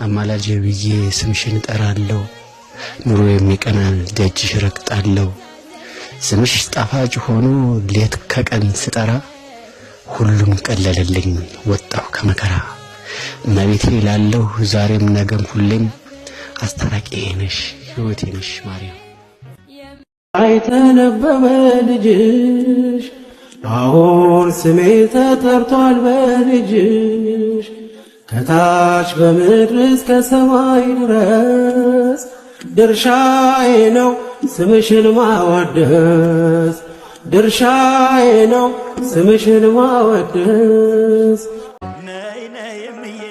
አማላጄ ብዬ ስምሽን እጠራለሁ ኑሮ የሚቀናን ደጅሽ ረግጣለሁ ስምሽ ጣፋጭ ሆኖ ሌት ከቀን ስጠራ ሁሉም ቀለለልኝ ወጣው ከመከራ እመቤቴ ላለሁ ዛሬም ነገም ሁሌም አስተራቂ ነሽ ሕይወቴ ነሽ ማርያም አይተነበበ ልጅሽ አሁን ስሜ ተጠርቷል በልጅሽ ከታች በምድር እስከ ሰማይ ድረስ ድርሻዬ ነው ስምሽን ማወደስ ድርሻዬ ነው ስምሽን ማወደስ ነይ ነይ እምዬ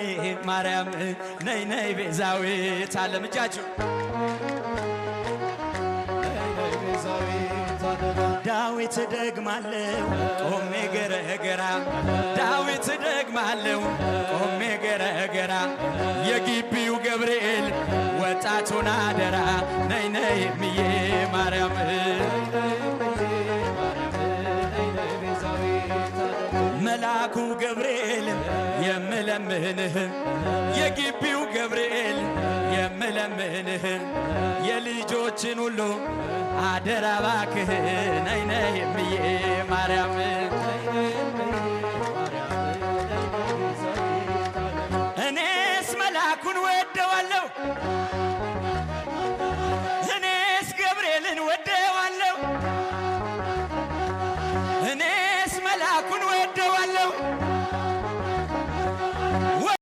ማርያም ነይ ነይ ቤዛዊት ዓለም እጃችሁ ዳዊት ደግማለው ቆሜ ገረገራ ዳዊት ደግማለው ቆሜ ገረገራ የግቢው ገብርኤል ወጣቱን አደራ ነይ ነይ እምዬ ማርያም መላኩ ገብርኤል የምለምንህ የግቢው ገብርኤል የምለምንህ የልጆችን ሁሉ አደራ ባክህ ነይ ነይ እምዬ ማርያም